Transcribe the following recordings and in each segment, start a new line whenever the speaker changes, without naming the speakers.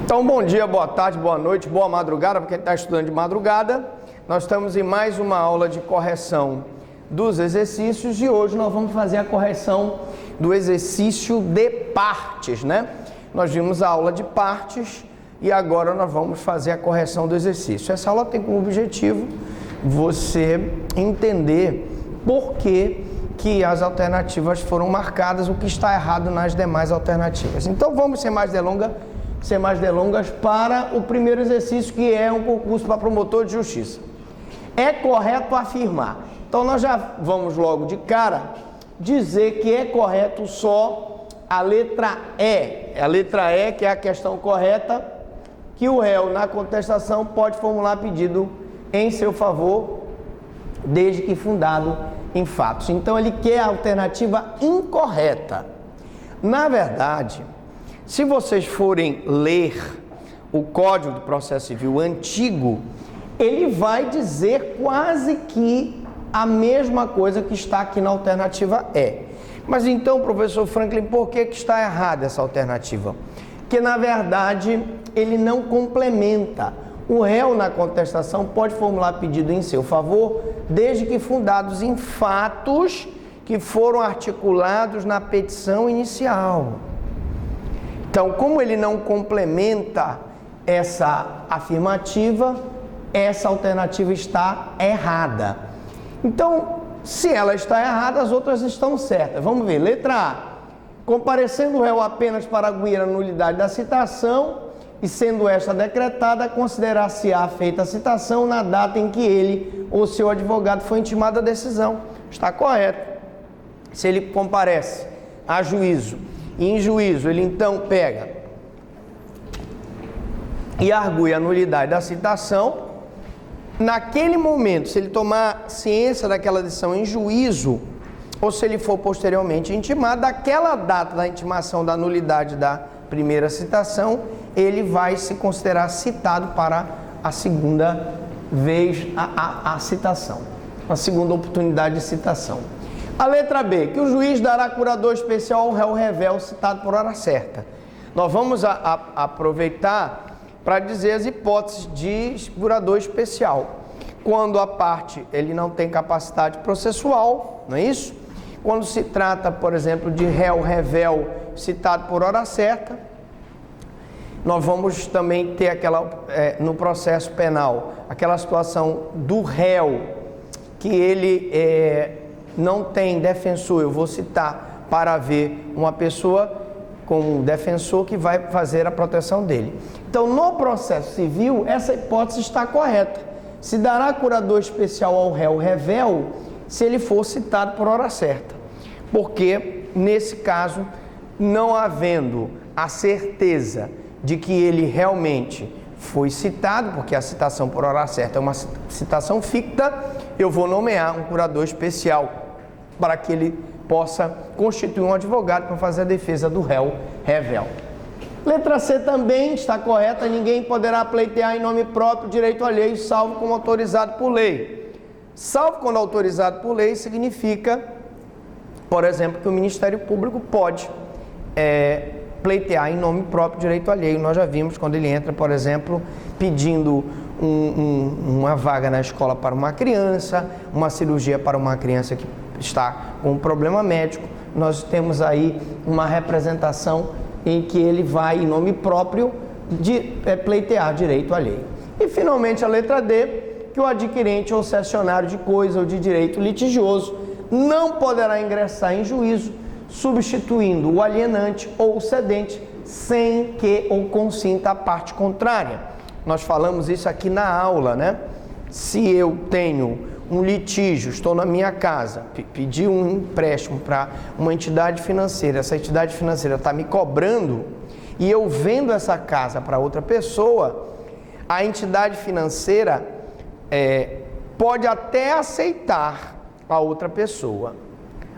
Então, bom dia, boa tarde, boa noite, boa madrugada para quem está estudando de madrugada. Nós estamos em mais uma aula de correção dos exercícios e hoje nós vamos fazer a correção do exercício de partes, né? Nós vimos a aula de partes e agora nós vamos fazer a correção do exercício. Essa aula tem como objetivo você entender por que as alternativas foram marcadas, o que está errado nas demais alternativas. Então vamos sem mais delongas para o primeiro exercício, que é um concurso para promotor de justiça. É correto afirmar. Então nós já vamos logo de cara dizer que é correto só a letra E. A letra E, que é a questão correta, que o réu na contestação pode formular pedido em seu favor, desde que fundado em fatos. Então ele quer a alternativa incorreta. Na verdade, se vocês forem ler o Código de Processo Civil antigo, ele vai dizer quase que a mesma coisa que está aqui na alternativa E. Mas então, professor Franklin, por que está errada essa alternativa? Porque, na verdade, ele não complementa. O réu na contestação pode formular pedido em seu favor, desde que fundados em fatos que foram articulados na petição inicial. Então, como ele não complementa essa afirmativa, essa alternativa está errada. Então, se ela está errada, as outras estão certas. Vamos ver. Letra A. Comparecendo o réu apenas para arguir a nulidade da citação e sendo esta decretada, considerar-se-á feita a citação na data em que ele ou seu advogado foi intimado a decisão. Está correto. Se ele comparece a juízo e em juízo ele então pega e argue a nulidade da citação, naquele momento, se ele tomar ciência daquela decisão em juízo, ou se ele for posteriormente intimado, daquela data da intimação da nulidade da primeira citação, ele vai se considerar citado para a segunda vez a citação, a segunda oportunidade de citação. A letra B, que o juiz dará curador especial ao réu revel citado por hora certa. Nós vamos aproveitar para dizer as hipóteses de curador especial. Quando a parte ele não tem capacidade processual, não é isso? Quando se trata, por exemplo, de réu revel citado por hora certa, nós vamos também ter no processo penal, aquela situação do réu que ele não tem defensor. Eu vou citar para ver uma pessoa com um defensor que vai fazer a proteção dele. Então, no processo civil, essa hipótese está correta. Se dará curador especial ao réu revel se ele for citado por hora certa. Porque, nesse caso, não havendo a certeza de que ele realmente foi citado, porque a citação por hora certa é uma citação ficta, eu vou nomear um curador especial para que ele possa constituir um advogado para fazer a defesa do réu revel. Letra C também está correta, ninguém poderá pleitear em nome próprio direito alheio, salvo como autorizado por lei. Salvo quando autorizado por lei significa, por exemplo, que o Ministério Público pode pleitear em nome próprio direito alheio. Nós já vimos quando ele entra, por exemplo, pedindo uma vaga na escola para uma criança, uma cirurgia para uma criança que está com um problema médico. Nós temos aí uma representação em que ele vai, em nome próprio, pleitear direito alheio. E, finalmente, a letra D, que o adquirente ou cessionário de coisa ou de direito litigioso não poderá ingressar em juízo substituindo o alienante ou o cedente sem que ou consinta a parte contrária. Nós falamos isso aqui na aula, né? Se eu tenho um litígio, estou na minha casa, pedi um empréstimo para uma entidade financeira, essa entidade financeira está me cobrando e eu vendo essa casa para outra pessoa, a entidade financeira pode até aceitar a outra pessoa,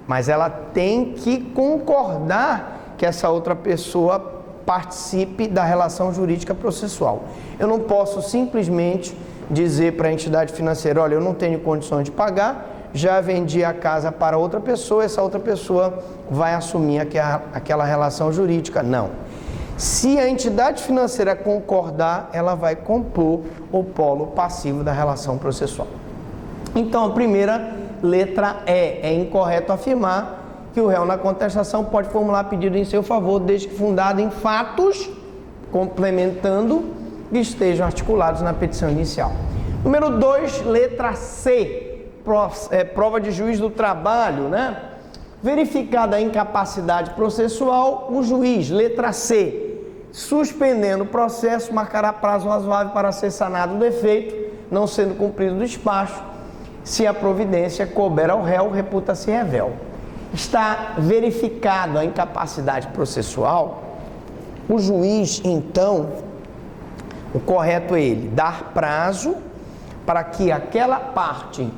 mas ela tem que concordar que essa outra pessoa participe da relação jurídica processual. Eu não posso simplesmente dizer para a entidade financeira, olha, eu não tenho condições de pagar, já vendi a casa para outra pessoa, essa outra pessoa vai assumir aquela relação jurídica. Não. Se a entidade financeira concordar, ela vai compor o polo passivo da relação processual. Então, a primeira letra é incorreto afirmar que o réu na contestação pode formular pedido em seu favor, desde que fundado em fatos, complementando, que estejam articulados na petição inicial. Número 2, letra C, prova de juiz do trabalho, né? Verificada a incapacidade processual, o juiz, letra C, suspendendo o processo, marcará prazo razoável para ser sanado o defeito, não sendo cumprido o despacho. Se a providência couber ao réu, reputa-se revel. Está verificado a incapacidade processual, o juiz, então, o correto é ele dar prazo para que aquela parte,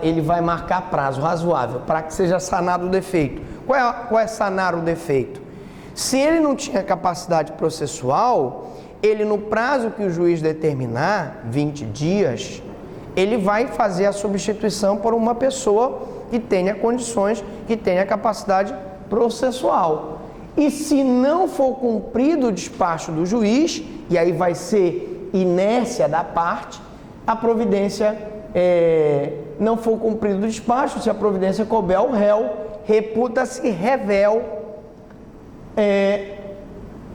ele vai marcar prazo razoável para que seja sanado o defeito. Qual é sanar o defeito? Se ele não tinha capacidade processual, ele no prazo que o juiz determinar, 20 dias, ele vai fazer a substituição por uma pessoa que tenha condições, que tenha capacidade processual. E se não for cumprido o despacho do juiz, e aí vai ser inércia da parte, a providência não for cumprido o despacho, se a providência couber ao réu, reputa-se revel.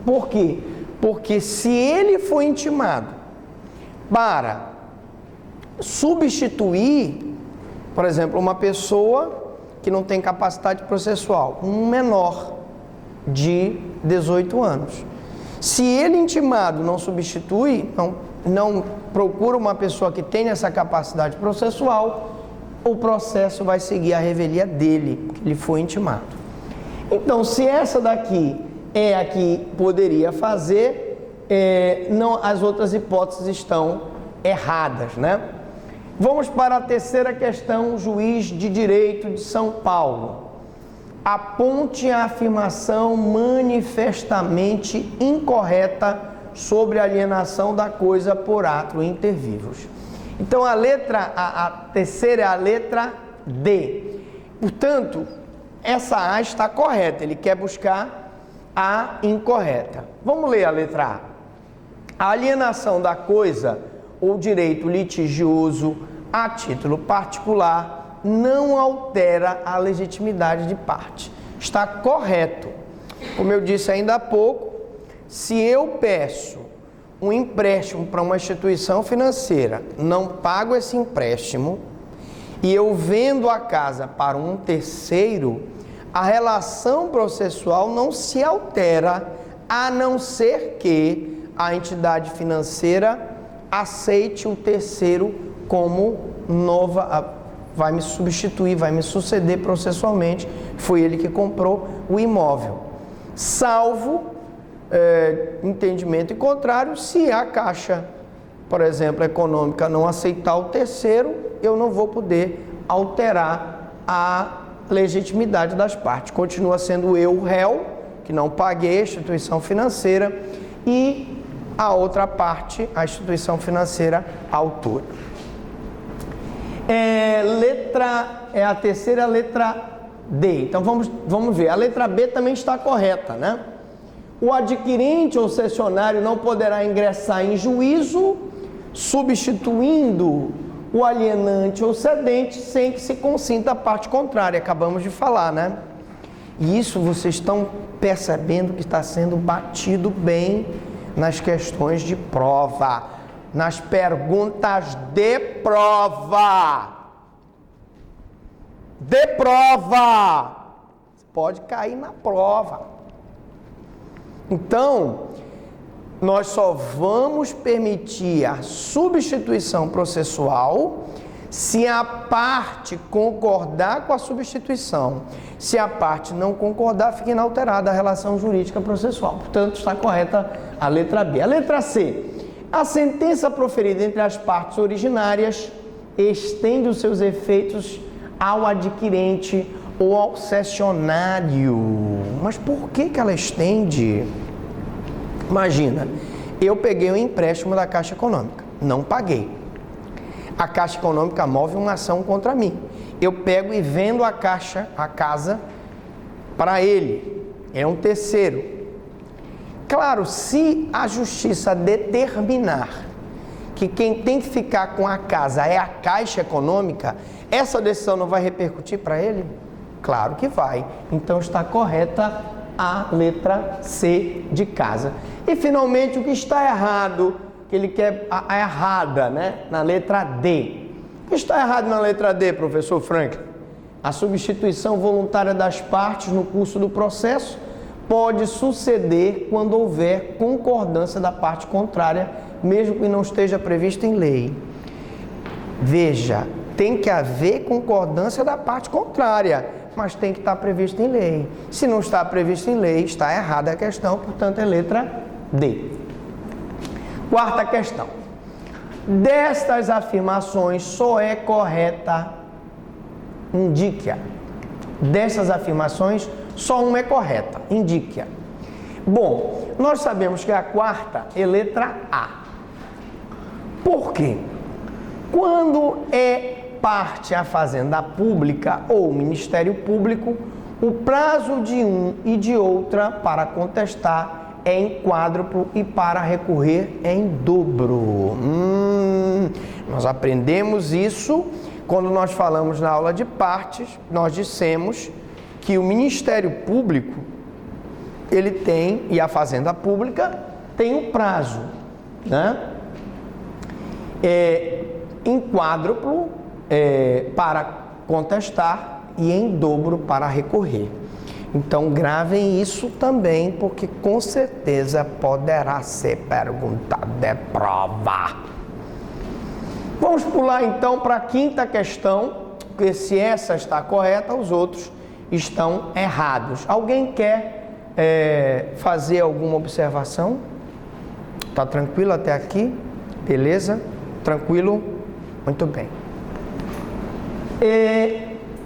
Por quê? Porque se ele for intimado para substituir, por exemplo, uma pessoa que não tem capacidade processual, um menor de 18 anos. Se ele intimado não substitui, não procura uma pessoa que tenha essa capacidade processual, o processo vai seguir a revelia dele, porque ele foi intimado. Então, se essa daqui é a que poderia fazer, as outras hipóteses estão erradas, né? Vamos para a terceira questão, juiz de direito de São Paulo. Aponte a afirmação manifestamente incorreta sobre a alienação da coisa por ato inter vivos. Então, a terceira é a letra D. Portanto, essa A está correta, ele quer buscar a incorreta. Vamos ler a letra A. A alienação da coisa ou direito litigioso a título particular não altera a legitimidade de parte. Está correto. Como eu disse ainda há pouco, se eu peço um empréstimo para uma instituição financeira, não pago esse empréstimo e eu vendo a casa para um terceiro, a relação processual não se altera, a não ser que a entidade financeira aceite o terceiro como nova, vai me substituir, vai me suceder processualmente, foi ele que comprou o imóvel. Salvo entendimento contrário, se a Caixa, por exemplo, econômica não aceitar o terceiro, eu não vou poder alterar a legitimidade das partes. Continua sendo eu o réu, que não paguei a instituição financeira, e a outra parte, a instituição financeira, a autora. A terceira letra D. Então vamos ver. A letra B também está correta, né? O adquirente ou cessionário não poderá ingressar em juízo substituindo o alienante ou cedente sem que se consinta a parte contrária. Acabamos de falar, né? E isso vocês estão percebendo que está sendo batido bem nas questões de prova, nas perguntas de prova. De prova! Pode cair na prova. Então, nós só vamos permitir a substituição processual se a parte concordar com a substituição. Se a parte não concordar, fica inalterada a relação jurídica processual. Portanto, está correta a letra B. A letra C. A sentença proferida entre as partes originárias estende os seus efeitos ao adquirente ou ao cessionário. Mas por que ela estende? Imagina, eu peguei um empréstimo da Caixa Econômica, não paguei. A Caixa Econômica move uma ação contra mim. Eu pego e vendo a casa para ele. É um terceiro. Claro, se a justiça determinar que quem tem que ficar com a casa é a Caixa Econômica, essa decisão não vai repercutir para ele? Claro que vai. Então está correta a letra C de casa. E finalmente o que está errado, que ele quer a errada, né? Na letra D. O que está errado na letra D, professor Franklin? A substituição voluntária das partes no curso do processo pode suceder quando houver concordância da parte contrária, mesmo que não esteja previsto em lei. Veja, tem que haver concordância da parte contrária, mas tem que estar previsto em lei. Se não está previsto em lei, está errada a questão, portanto é letra D. Quarta questão. Destas afirmações, só é correta, indique-a. Destas afirmações, só uma é correta, indique-a. Bom, nós sabemos que a quarta é letra A. Por quê? Quando é parte a fazenda pública ou Ministério Público, o prazo de um e de outra para contestar é em quádruplo e para recorrer é em dobro. Nós aprendemos isso quando nós falamos na aula de partes, nós dissemos que o Ministério Público, ele tem, e a Fazenda Pública, tem um prazo, né? Em quádruplo para contestar e em dobro para recorrer. Então gravem isso também, porque com certeza poderá ser perguntado de prova. Vamos pular então para a quinta questão, porque se essa está correta, os outros estão errados. Alguém quer fazer alguma observação? Tá tranquilo até aqui? Beleza? Tranquilo? Muito bem.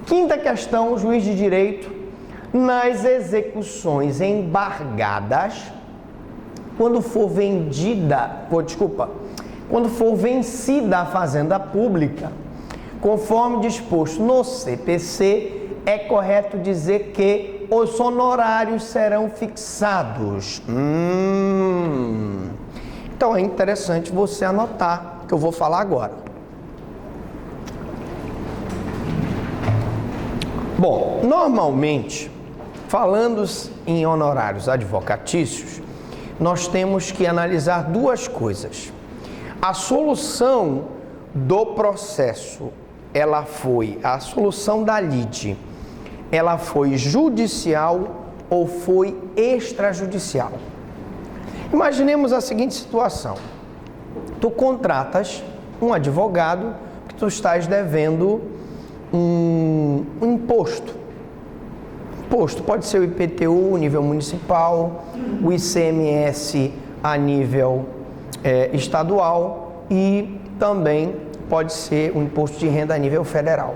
Quinta questão, juiz de direito. Nas execuções embargadas, quando for vencida a fazenda pública, conforme disposto no CPC, é correto dizer que os honorários serão fixados. Então é interessante você anotar o que eu vou falar agora. Bom, normalmente, falando em honorários advocatícios, nós temos que analisar duas coisas. A solução do processo, a solução da lide, ela foi judicial ou foi extrajudicial? Imaginemos a seguinte situação. Tu contratas um advogado que tu estás devendo um imposto. Imposto pode ser o IPTU a nível municipal, o ICMS a nível estadual e também pode ser o imposto de renda a nível federal.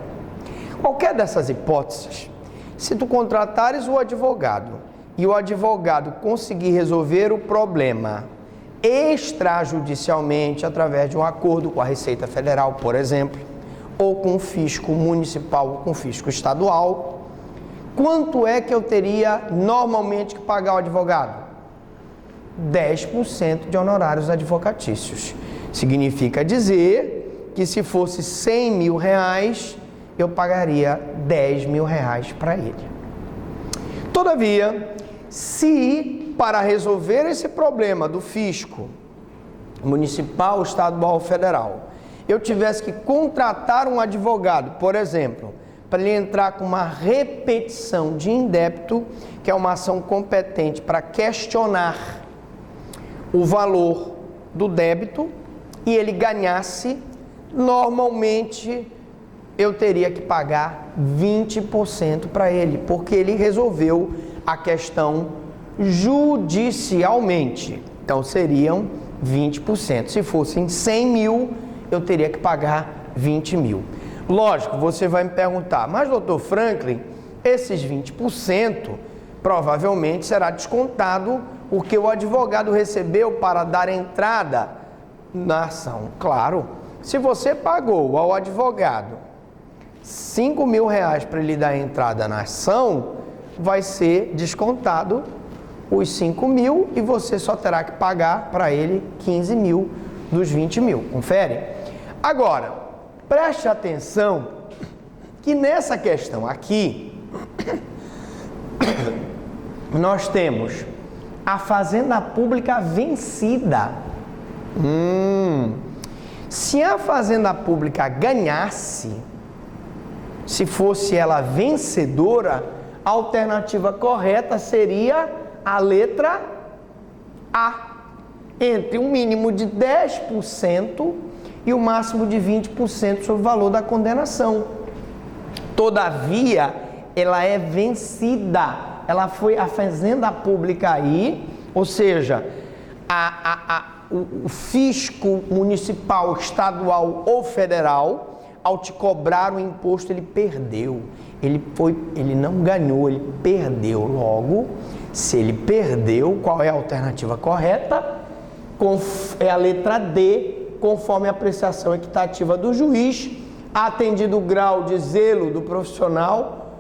Qualquer dessas hipóteses, se tu contratares o advogado e o advogado conseguir resolver o problema extrajudicialmente através de um acordo com a Receita Federal, por exemplo, ou com o fisco municipal ou com o fisco estadual, quanto é que eu teria normalmente que pagar ao advogado? 10% de honorários advocatícios. Significa dizer que se fosse 100 mil reais, eu pagaria 10 mil reais para ele. Todavia, se para resolver esse problema do fisco municipal, estadual ou federal, eu tivesse que contratar um advogado, por exemplo, para ele entrar com uma repetição de indébito, que é uma ação competente para questionar o valor do débito, e ele ganhasse, normalmente eu teria que pagar 20% para ele, porque ele resolveu a questão judicialmente. Então seriam 20%. Se fossem 100 mil, eu teria que pagar 20 mil. Lógico, você vai me perguntar, mas doutor Franklin, esses 20% provavelmente será descontado o que o advogado recebeu para dar entrada na ação. Claro, se você pagou ao advogado 5 mil reais para ele dar entrada na ação, vai ser descontado os 5 mil e você só terá que pagar para ele 15 mil dos 20 mil. Confere? Agora, preste atenção que nessa questão aqui, nós temos a fazenda pública vencida. Se a fazenda pública ganhasse, se fosse ela vencedora, a alternativa correta seria a letra A, entre um mínimo de 10% e o máximo de 20% sobre o valor da condenação. Todavia, ela é vencida. Ela foi a fazenda pública aí, ou seja, o fisco municipal, estadual ou federal, ao te cobrar o imposto, ele perdeu. Ele não ganhou, ele perdeu. Logo, se ele perdeu, qual é a alternativa correta? É a letra D, conforme a apreciação equitativa do juiz, atendido o grau de zelo do profissional,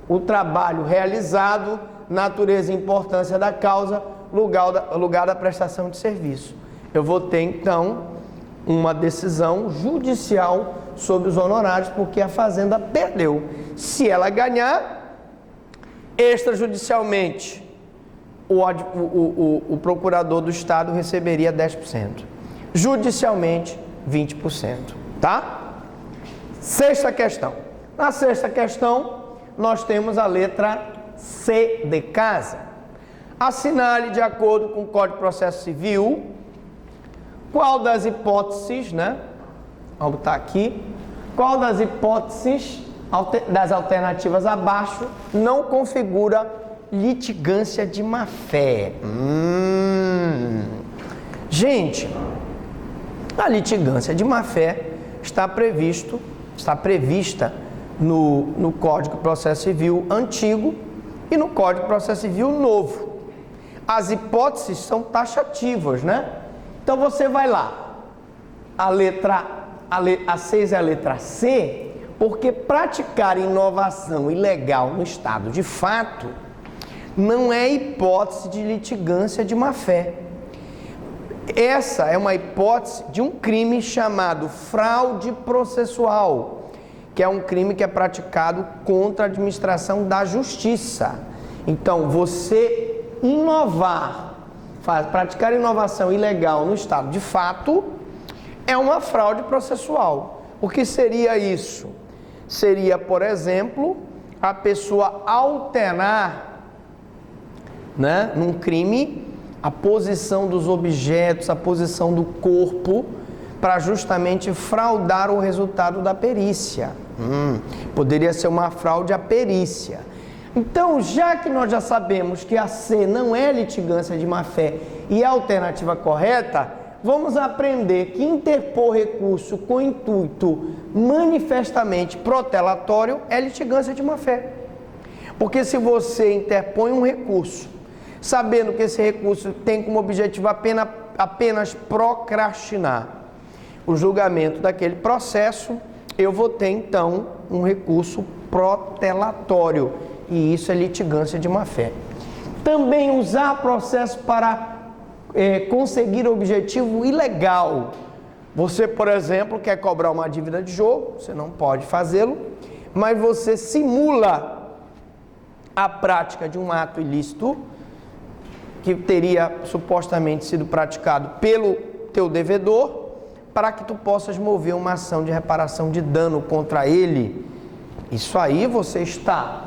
o trabalho realizado, natureza e importância da causa, lugar da prestação de serviço. Eu vou ter, então, uma decisão judicial sobre os honorários, porque a fazenda perdeu. Se ela ganhar, extrajudicialmente, o procurador do Estado receberia 10%. Judicialmente, 20%. Tá? Sexta questão. Na sexta questão, nós temos a letra C de casa. Assinale de acordo com o Código de Processo Civil qual das hipóteses, né? Vamos botar aqui. Qual das hipóteses das alternativas abaixo não configura litigância de má-fé? Gente, a litigância de má-fé está prevista no Código de Processo Civil antigo e no Código de Processo Civil novo. As hipóteses são taxativas, né? Então você vai lá, a 6 é a letra C, porque praticar inovação ilegal no estado de fato não é hipótese de litigância de má-fé. Essa é uma hipótese de um crime chamado fraude processual, que é um crime que é praticado contra a administração da justiça. Então, você praticar inovação ilegal no estado de fato é uma fraude processual. O que seria isso? Seria, por exemplo, a pessoa alterar, né, num crime, a posição dos objetos, a posição do corpo, para justamente fraudar o resultado da perícia. Poderia ser uma fraude à perícia. Então, já que nós já sabemos que a C não é litigância de má-fé e é a alternativa correta, vamos aprender que interpor recurso com intuito manifestamente protelatório é litigância de má-fé. Porque se você interpõe um recurso, sabendo que esse recurso tem como objetivo apenas procrastinar o julgamento daquele processo, eu vou ter então um recurso protelatório. E isso é litigância de má-fé. Também usar processo para conseguir objetivo ilegal. Você, por exemplo, quer cobrar uma dívida de jogo, você não pode fazê-lo, mas você simula a prática de um ato ilícito que teria supostamente sido praticado pelo teu devedor, para que tu possas mover uma ação de reparação de dano contra ele. Isso aí você está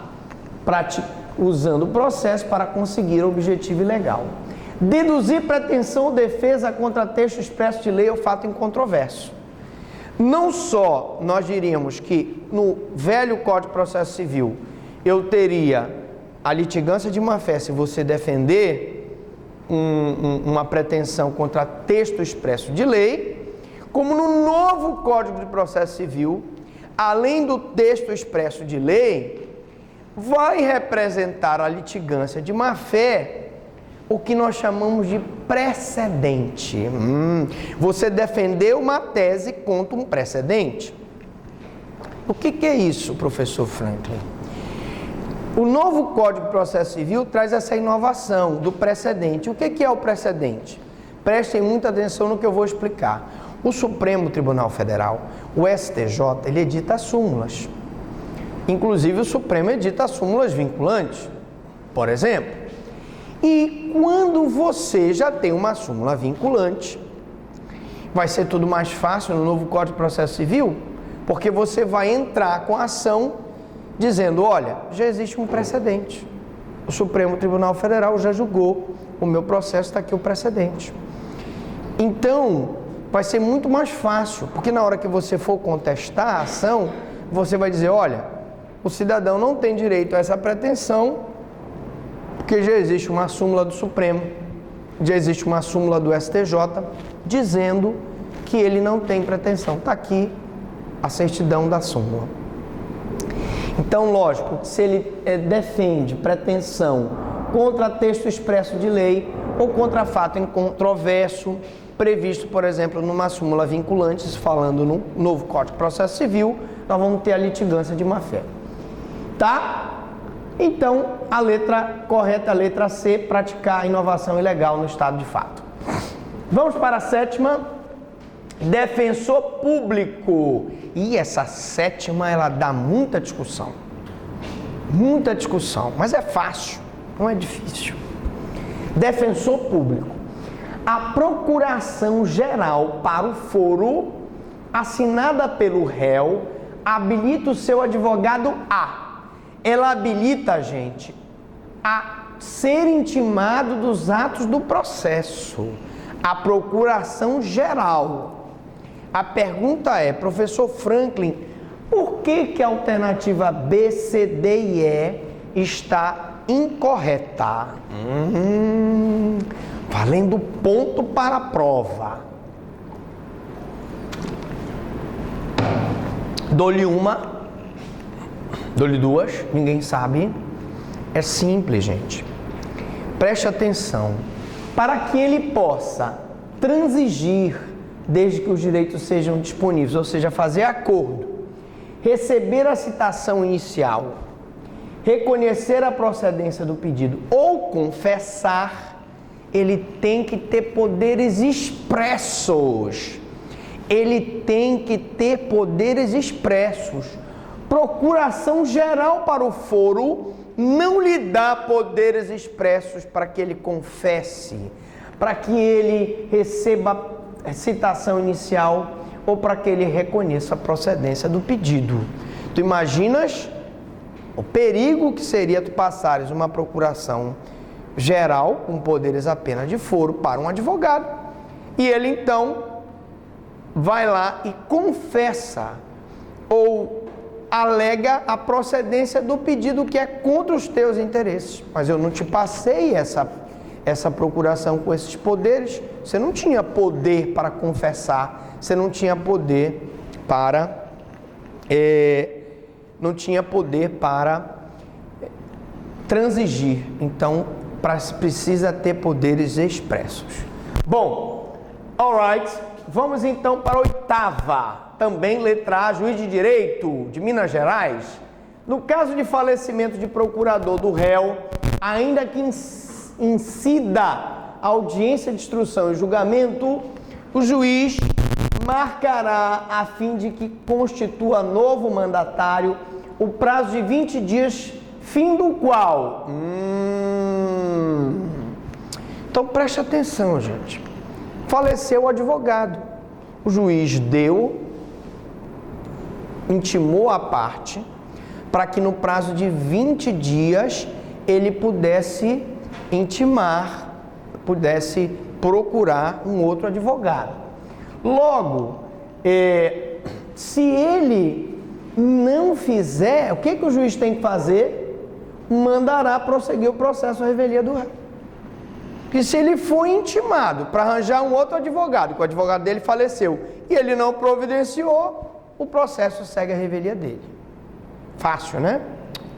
usando o processo para conseguir o objetivo ilegal. Deduzir pretensão ou defesa contra texto expresso de lei ou fato incontroverso. Não só nós diríamos que no velho Código de Processo Civil eu teria a litigância de má-fé se você defender uma pretensão contra texto expresso de lei, como no novo Código de Processo Civil, além do texto expresso de lei, vai representar a litigância de má-fé o que nós chamamos de precedente. Você defendeu uma tese contra um precedente. O que é isso, professor Franklin? O novo Código de Processo Civil traz essa inovação do precedente. O que é o precedente? Prestem muita atenção no que eu vou explicar. O Supremo Tribunal Federal, o STJ, ele edita súmulas. Inclusive o Supremo edita súmulas vinculantes, por exemplo. E quando você já tem uma súmula vinculante, vai ser tudo mais fácil no novo Código de Processo Civil, porque você vai entrar com a ação dizendo, olha, já existe um precedente. O Supremo Tribunal Federal já julgou o meu processo, está aqui o precedente. Então, vai ser muito mais fácil, porque na hora que você for contestar a ação, você vai dizer, olha, o cidadão não tem direito a essa pretensão, porque já existe uma súmula do Supremo, já existe uma súmula do STJ, dizendo que ele não tem pretensão. Está aqui a certidão da súmula. Então, lógico, se ele defende pretensão contra texto expresso de lei ou contra fato incontroverso, previsto, por exemplo, numa súmula vinculante, falando no novo Código de Processo Civil, nós vamos ter a litigância de má-fé. Tá? Então, a letra correta, a letra C, praticar inovação ilegal no estado de fato. Vamos para a sétima. Defensor público. E essa sétima, ela dá muita discussão. Muita discussão, mas é fácil, não é difícil. Defensor público. A procuração geral para o foro, assinada pelo réu, habilita o seu advogado a. Ela habilita a gente a ser intimado dos atos do processo. A procuração geral. A pergunta é, professor Franklin, por que a alternativa B, C, D e E está incorreta? Valendo ponto para a prova. Dou-lhe uma, dou-lhe duas, ninguém sabe. É simples, gente. Preste atenção. Para que ele possa transigir, desde que os direitos sejam disponíveis, ou seja, fazer acordo, receber a citação inicial, reconhecer a procedência do pedido ou confessar, ele tem que ter poderes expressos. Ele tem que ter poderes expressos. Procuração geral para o foro não lhe dá poderes expressos para que ele confesse, para que ele receba citação inicial ou para que ele reconheça a procedência do pedido. Tu imaginas o perigo que seria tu passares uma procuração geral com poderes apenas de foro para um advogado e ele então vai lá e confessa ou alega a procedência do pedido que é contra os teus interesses. Mas eu não te passei essa procuração com esses poderes, você não tinha poder para confessar, você não tinha poder para transigir. Então, precisa ter poderes expressos. Bom, alright, vamos então para a oitava. Também letra A, juiz de direito de Minas Gerais. No caso de falecimento de procurador do réu, ainda que incida a audiência de instrução e julgamento, o juiz marcará, a fim de que constitua novo mandatário, o prazo de 20 dias, fim do qual... Então preste atenção, gente. Faleceu o advogado. O juiz intimou a parte para que no prazo de 20 dias ele pudesse intimar, pudesse procurar um outro advogado. Logo, se ele não fizer, o que o juiz tem que fazer? Mandará prosseguir o processo à revelia do réu. Porque se ele foi intimado para arranjar um outro advogado, que o advogado dele faleceu, e ele não providenciou, o processo segue a revelia dele. Fácil, né?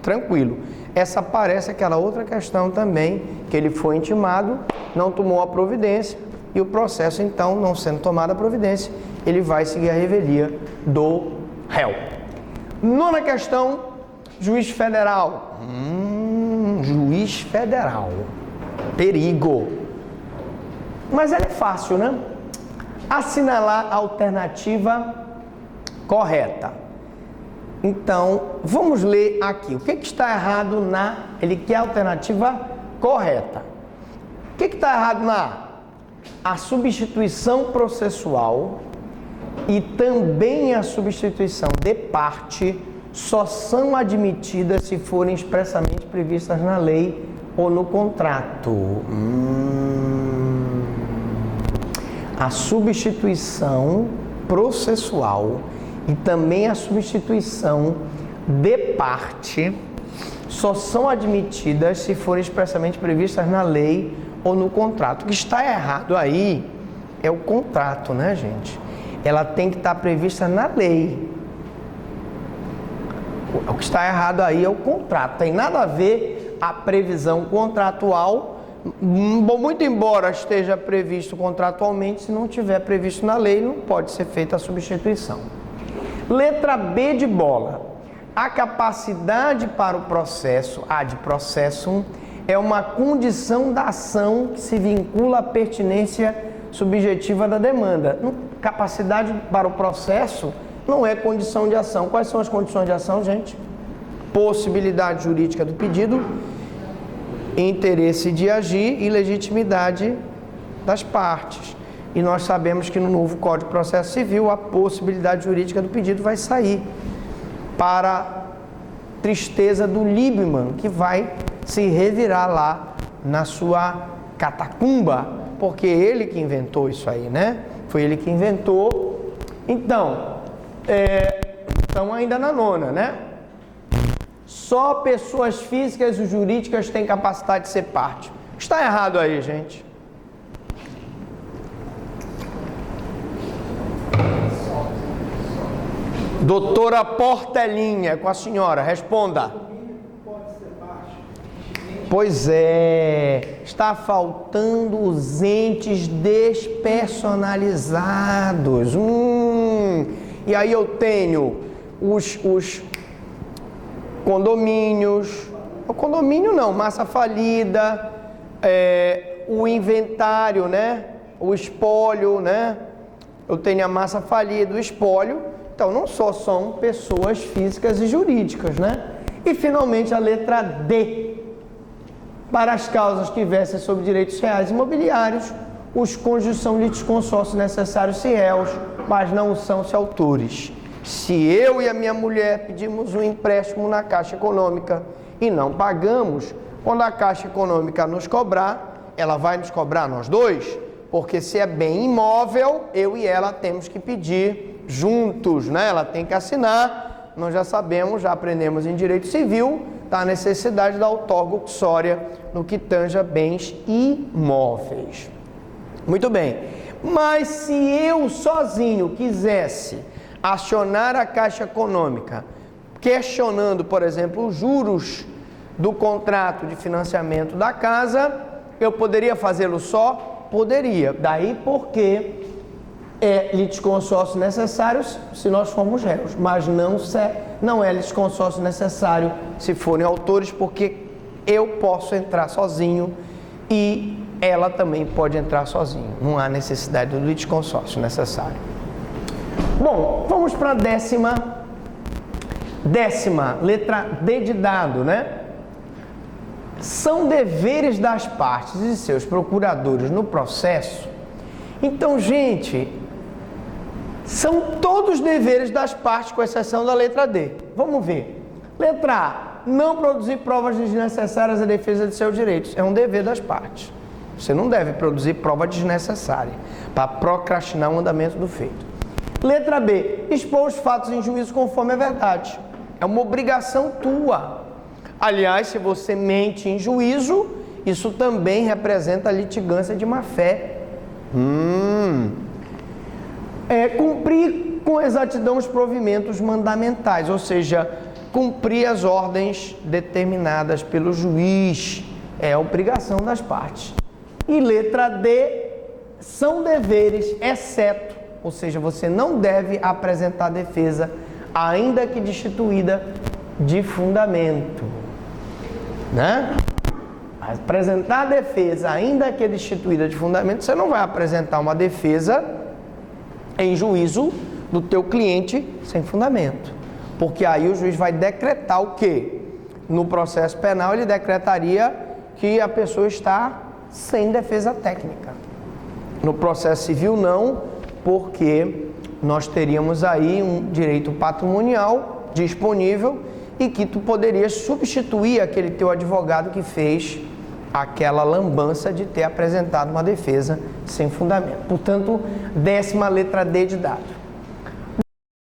Tranquilo. Essa parece aquela outra questão também, que ele foi intimado, não tomou a providência, e o processo, então, não sendo tomada a providência, ele vai seguir a revelia do réu. Nona questão, Juiz federal. Juiz federal. Perigo. Mas ela é fácil, né? Assinalar a alternativa correta. Então, vamos ler aqui. O que está errado na... Ele quer a alternativa correta. O que está errado na... A substituição processual e também a substituição de parte só são admitidas se forem expressamente previstas na lei ou no contrato. A substituição processual e também a substituição de parte só são admitidas se forem expressamente previstas na lei ou no contrato. O que está errado aí é o contrato, né, gente? Ela tem que estar prevista na lei. O que está errado aí é o contrato. Tem nada a ver a previsão contratual, muito embora esteja previsto contratualmente, se não tiver previsto na lei, não pode ser feita a substituição. Letra B de bola. A capacidade para o processo, ad processum, é uma condição da ação que se vincula à pertinência subjetiva da demanda. Capacidade para o processo não é condição de ação. Quais são as condições de ação, gente? Possibilidade jurídica do pedido, interesse de agir e legitimidade das partes. E nós sabemos que no novo Código de Processo Civil a possibilidade jurídica do pedido vai sair para tristeza do Liebman, que vai se revirar lá na sua catacumba, porque ele que inventou isso aí, né? Foi ele que inventou. Então, estamos ainda na nona, né? Só pessoas físicas e jurídicas têm capacidade de ser parte. Está errado aí, gente. Doutora Portelinha, com a senhora, responda. Pois é, está faltando os entes despersonalizados. E aí eu tenho os condomínios, o condomínio não, massa falida, o inventário, né? O espólio, né? Eu tenho a massa falida, o espólio. Então, não só são pessoas físicas e jurídicas, né? E, finalmente, a letra D. Para as causas que versem sobre direitos reais e imobiliários, os cônjuges são litisconsórcios necessários se réus, mas não são se autores. Se eu e a minha mulher pedimos um empréstimo na Caixa Econômica e não pagamos, quando a Caixa Econômica nos cobrar, ela vai nos cobrar nós dois? Porque se é bem imóvel, eu e ela temos que pedir juntos, né? Ela tem que assinar. Nós já sabemos, já aprendemos em direito civil, tá? A necessidade da outorga uxória no que tange a bens imóveis. Muito bem. Mas se eu sozinho quisesse acionar a Caixa Econômica, questionando, por exemplo, os juros do contrato de financiamento da casa, eu poderia fazê-lo só? Poderia. Daí porque é litisconsórcio necessário se nós formos réus, mas não é litisconsórcio necessário se forem autores, porque eu posso entrar sozinho e ela também pode entrar sozinho. Não há necessidade do litisconsórcio necessário. Bom, vamos para a décima, letra D de dado, né? São deveres das partes e seus procuradores no processo. Então, gente, são todos deveres das partes, com exceção da letra D. Vamos ver. Letra A, não produzir provas desnecessárias à defesa de seus direitos. É um dever das partes. Você não deve produzir prova desnecessária para procrastinar o andamento do feito. Letra B, expor os fatos em juízo conforme a verdade. É uma obrigação tua. Aliás, se você mente em juízo, isso também representa litigância de má-fé. Cumprir com exatidão os provimentos mandamentais, ou seja, cumprir as ordens determinadas pelo juiz. É a obrigação das partes. E letra D, são deveres, exceto, ou seja, você não deve apresentar defesa, ainda que destituída de fundamento, né? Apresentar a defesa, ainda que destituída de fundamento, você não vai apresentar uma defesa em juízo do teu cliente sem fundamento, porque aí o juiz vai decretar o quê? No processo penal ele decretaria que a pessoa está sem defesa técnica. No processo civil não, porque nós teríamos aí um direito patrimonial disponível e que tu poderias substituir aquele teu advogado que fez aquela lambança de ter apresentado uma defesa sem fundamento. Portanto, 10ª letra D de dado.